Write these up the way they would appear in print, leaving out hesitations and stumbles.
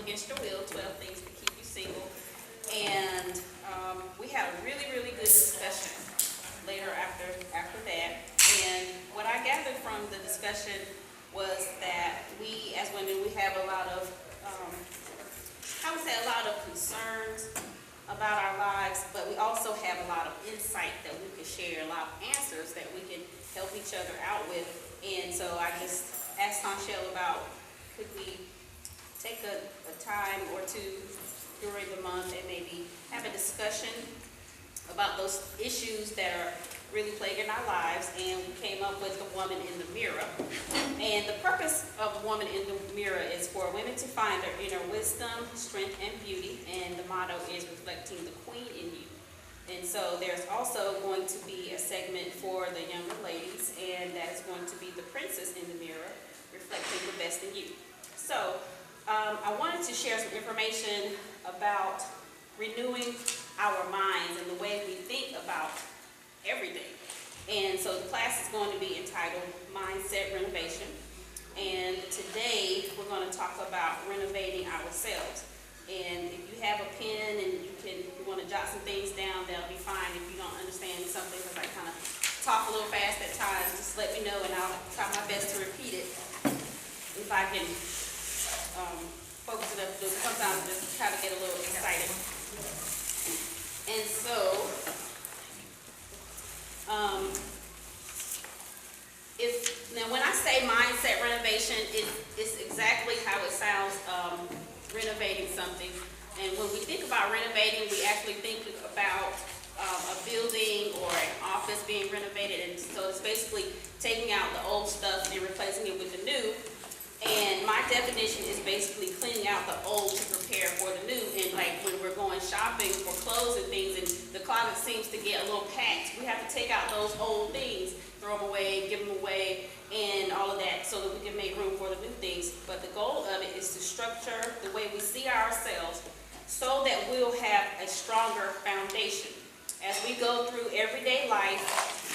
Against Your Will, 12 Things to Keep You Single. And we had a really, really good discussion later after that. And what I gathered from the discussion was that we, as women, we have a lot of, I would say a lot of concerns about our lives, but we also have a lot of insight that we can share, a lot of answers that we can help each other out with. And so I just asked Tonchelle about, could we take a time or two during the month and maybe have a discussion about those issues that are really plaguing our lives, and we came up with the Woman in the Mirror. And the purpose of Woman in the Mirror is for women to find their inner wisdom, strength, and beauty, and the motto is reflecting the queen in you. And so there's also going to be a segment for the younger ladies, and that is going to be the princess in the mirror, reflecting the best in you. So I wanted to share some information about renewing our minds and the way we think about everything. And so the class is going to be entitled Mindset Renovation. And today we're going to talk about renovating ourselves. And if you have a pen and you want to jot some things down, that'll be fine. If you don't understand something, because I kind of talk a little fast at times, just let me know and I'll try my best to repeat it if I can focus it up. Sometimes I just kind of get a little excited. And so, now when I say mindset renovation, it's exactly how it sounds, renovating something. And when we think about renovating, we actually think about a building or an office being renovated. And so it's basically taking out the old stuff and replacing it with the new. And my definition is basically cleaning out the old to prepare for the new. And like when we're going shopping for clothes and things, and the closet seems to get a little packed, we have to take out those old things, throw them away, give them away, and all of that, so that we can make room for the new things. But the goal of it is to structure the way we see ourselves so that we'll have a stronger foundation. As we go through everyday life,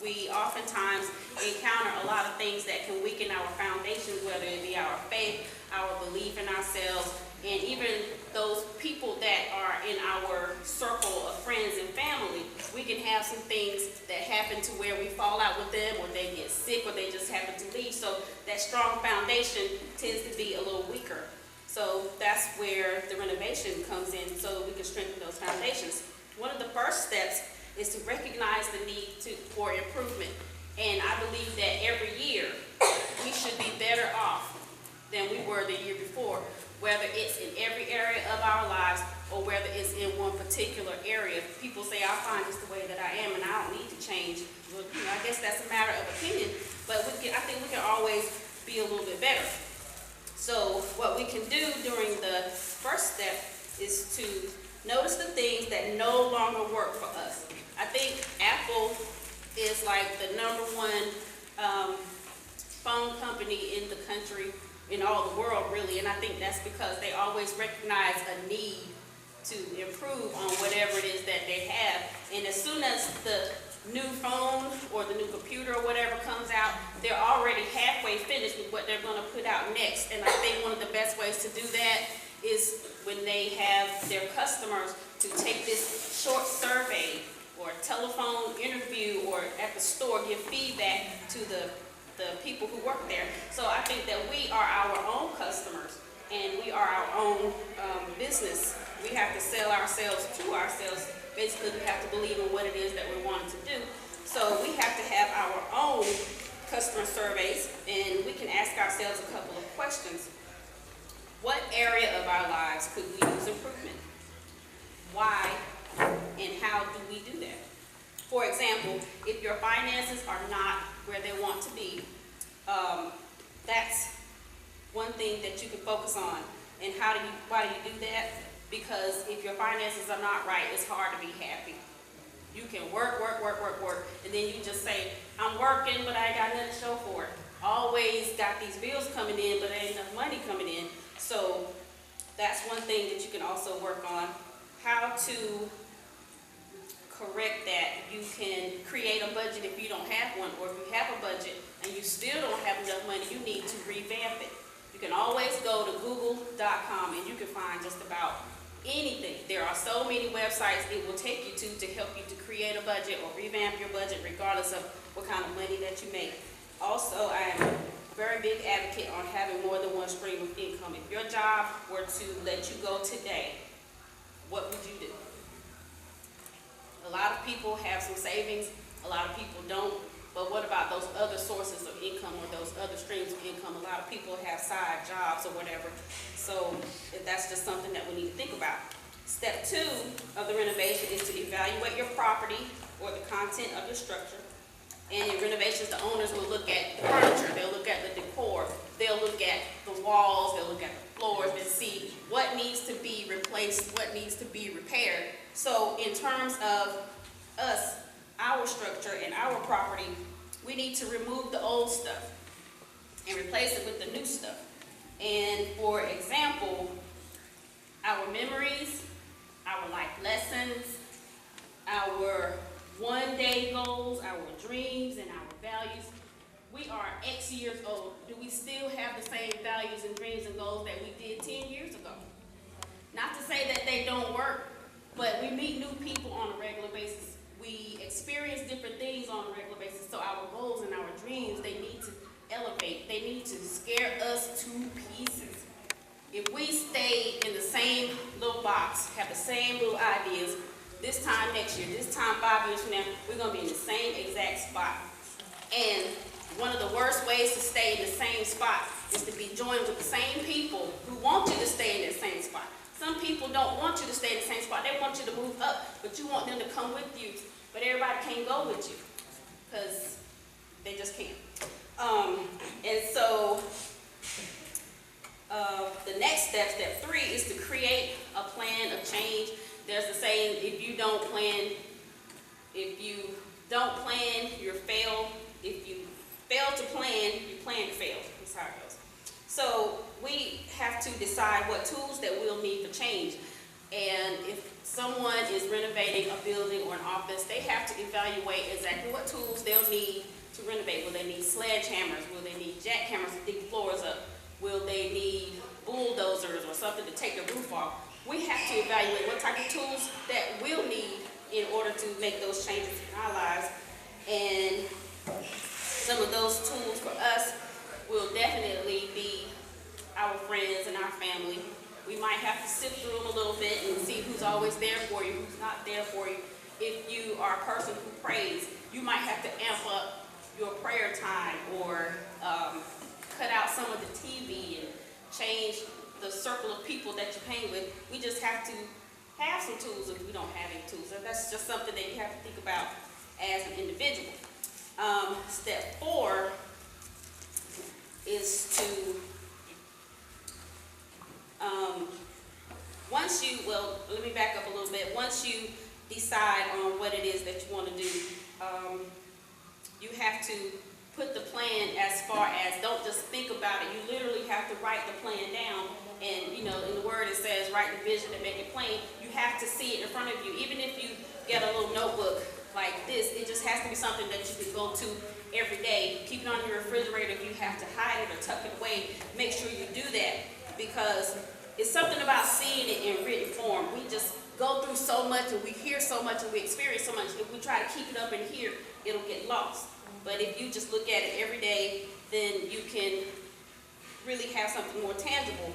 we oftentimes encounter a lot of things that can weaken our foundation, whether it be our faith, our belief in ourselves, and even those people that are in our circle of friends and family. We can have some things that happen to where we fall out with them, or they get sick, or they just happen to leave. So that strong foundation tends to be a little weaker. So that's where the renovation comes in, so that we can strengthen those foundations. One of the first steps is to recognize the need for improvement. And I believe that every year we should be better off than we were the year before, whether it's in every area of our lives or whether it's in one particular area. People say, I'm fine just the way that I am and I don't need to change. Well, I guess that's a matter of opinion, but I think we can always be a little bit better. So what we can do during the first step is to notice the things that no longer work for us. I think Apple is like the #1 phone company in the country, in all the world really, and I think that's because they always recognize a need to improve on whatever it is that they have. And as soon as the new phone or the new computer or whatever comes out, they're already halfway finished with what they're going to put out next. And I think one of the best ways to do that is when they have their customers to take this short survey or telephone interview, or at the store give feedback to the people who work there. So I think that we are our own customers and we are our own business. We have to sell ourselves to ourselves. Basically, we have to believe in what it is that we're wanting to do. So we have to have our own customer surveys, and we can ask ourselves a couple of questions. What area of our lives could we use improvement? Why and how do we do that? For example, if your finances are not where they want to be, that's one thing that you can focus on. And why do you do that? Because if your finances are not right, it's hard to be happy. You can work, and then you just say, I'm working, but I ain't got nothing to show for it. Always got these bills coming in, but there ain't enough money coming in. So that's one thing that you can also work on. How to correct that. You can create a budget if you don't have one, or if you have a budget and you still don't have enough money, you need to revamp it. You You can always go to google.com and you can find just about anything. There are so many websites it will take you to help you to create a budget or revamp your budget regardless of what kind of money that you make. Also, I am a very big advocate on having more than one stream of income. If your job were to let you go today, what would you do? A lot of people have some savings, a lot of people don't, but what about those other sources of income or those other streams of income? A lot of people have side jobs or whatever, so that's just something that we need to think about. Step 2 of the renovation is to evaluate your property or the content of your structure. And in renovations, the owners will look at the furniture, they'll look at the decor, they'll look at the walls, they'll look at the floors and see what needs to be replaced, what needs to be repaired. So in terms of us, our structure and our property, we need to remove the old stuff and replace it with the new stuff. And for example, our memories, our life lessons, our one-day goals, our dreams, and our values. We are X years old. Do we still have the same values and dreams and goals that we did 10 years ago? Not to say that they don't work, but we meet new people on a regular basis. We experience different things on a regular basis, so our goals and our dreams, they need to elevate. They need to scare us to pieces. If we stay in the same little box, have the same little ideas, this time next year, this time 5 years from now, we're going to be in the same exact spot. And one of the worst ways to stay in the same spot is to be joined with the same people who want you to stay in that same spot. Some people don't want you to stay in the same spot. They want you to move up, but you want them to come with you. But everybody can't go with you because they just can't. And so the next step, step 3, is to create a plan of change. There's a saying, if you don't plan, you fail. If you fail to plan, you plan to fail. That's how it goes. So we have to decide what tools that we'll need for change. And if someone is renovating a building or an office, they have to evaluate exactly what tools they'll need to renovate. Will they need sledgehammers? Will they need jackhammers to dig floors up? Will they need bulldozers or something to take the roof off? We have to evaluate what type of tools that we'll need in order to make those changes in our lives. And some of those tools for us will definitely be our friends and our family. We might have to sift through them a little bit and see who's always there for you, who's not there for you. If you are a person who prays, you might have to amp up your prayer time or cut out some of the TV and change the circle of people that you hang with. We just have to have some tools if we don't have any tools. And that's just something that you have to think about as an individual. Step 4 is to, let me back up a little bit. Once you decide on what it is that you want to do, you have to put the plan as far as, don't just think about it. You literally have to write the plan down. And, you know, in the word it says, write the vision and make it plain. You have to see it in front of you. Even if you get a little notebook like this, it just has to be something that you can go to every day. Keep it on your refrigerator. If you have to hide it or tuck it away, make sure you do that, because it's something about seeing it in written form. We just go through so much and we hear so much and we experience so much. If we try to keep it up in here, it'll get lost. But if you just look at it every day, then you can really have something more tangible.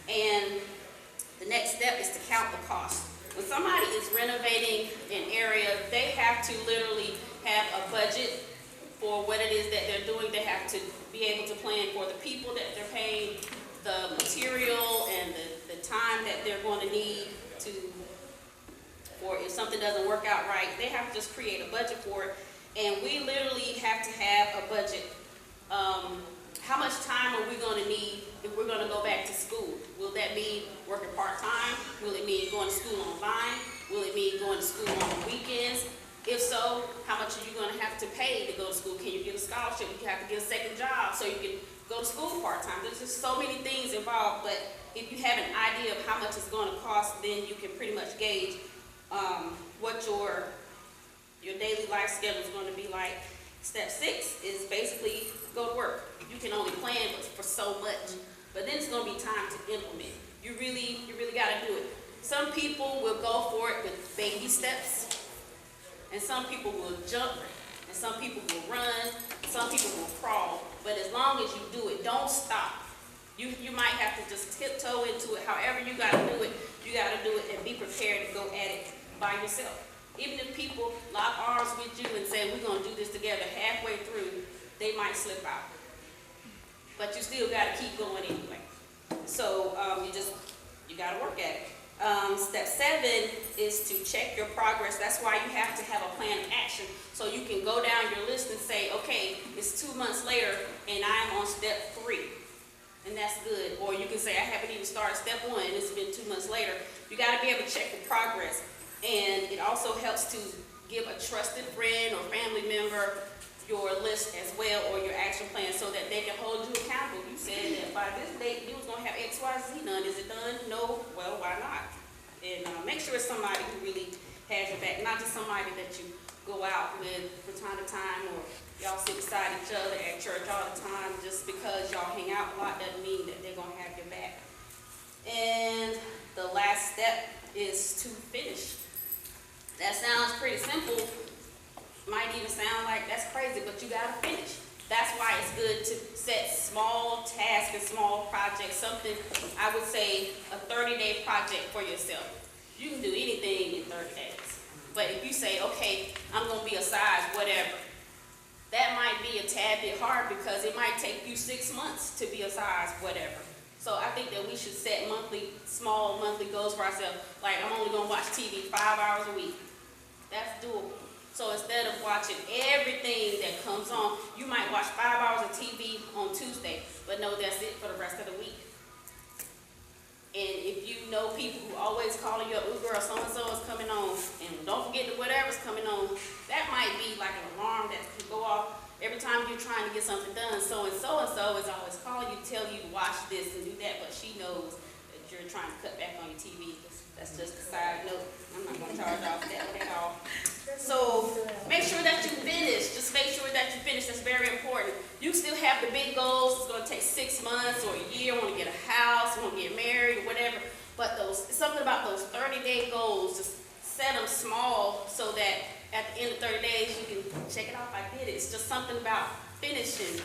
And the next step is to count the cost. When somebody is renovating an area, they have to literally have a budget for what it is that they're doing. They have to be able to plan for the people that they're paying, the material, and the time that they're going to need or if something doesn't work out right. They have to just create a budget for it. And we literally have to have a budget. How much time are we going to need if we're going to go back to school? Will that mean working part-time? Will it mean going to school online? Will it mean going to school on the weekends? If so, how much are you going to have to pay to go to school? Can you get a scholarship? You have to get a second job so you can go to school part-time. There's just so many things involved, but if you have an idea of how much it's going to cost, then you can pretty much gauge what your daily life schedule is going to be like. Step 6 is basically go to work. You can only plan for so much. But then it's gonna be time to implement. You really gotta do it. Some people will go for it with baby steps, and some people will jump, and some people will run, some people will crawl. But as long as you do it, don't stop. You might have to just tiptoe into it. However you gotta do it, you gotta do it and be prepared to go at it by yourself. Even if people lock arms with you and say, we're gonna do this together, halfway through, they might slip out. But you still gotta keep going anyway. So you gotta work at it. Step 7 is to check your progress. That's why you have to have a plan of action. So you can go down your list and say, okay, it's 2 months later and I'm on step 3. And that's good. Or you can say, I haven't even started step 1 and it's been 2 months later. You gotta be able to check the progress. And it also helps to give a trusted friend or family member your list as well, or your action plan, so that they can hold you accountable. You said that by this date you was gonna have X, Y, Z done. Is it done? No. Well, why not? And make sure it's somebody who really has your back, not just somebody that you go out with from time to time, or y'all sit beside each other at church all the time. Just because y'all hang out a lot doesn't mean that they're gonna have your back. And the last step is to finish. That sounds pretty simple. Might even sound like that's crazy, but you gotta finish. That's why it's good to set small tasks and small projects. Something, I would say, a 30-day project for yourself. You can do anything in 30 days. But if you say, okay, I'm gonna be a size whatever, that might be a tad bit hard because it might take you 6 months to be a size whatever. So I think that we should set small monthly goals for ourselves. Like, I'm only gonna watch TV 5 hours a week. That's doable. So instead of watching everything that comes on, you might watch 5 hours of TV on Tuesday, but no, that's it for the rest of the week. And if you know people who always calling you up, ooh girl, so-and-so is coming on, and don't forget that whatever's coming on, that might be like an alarm that can go off every time you're trying to get something done. So-and-so is always calling you, tell you to watch this and do that, but she knows that you're trying to cut back on your TV. That's just a side note. I'm not going to charge off that one at all. So make sure that you finish. Just make sure that you finish. That's very important. You still have the big goals. It's going to take 6 months or a year. Want to get a house, want to get married, or whatever. But something about those 30-day goals, just set them small so that at the end of 30 days you can check it off. I did it. It's just something about finishing.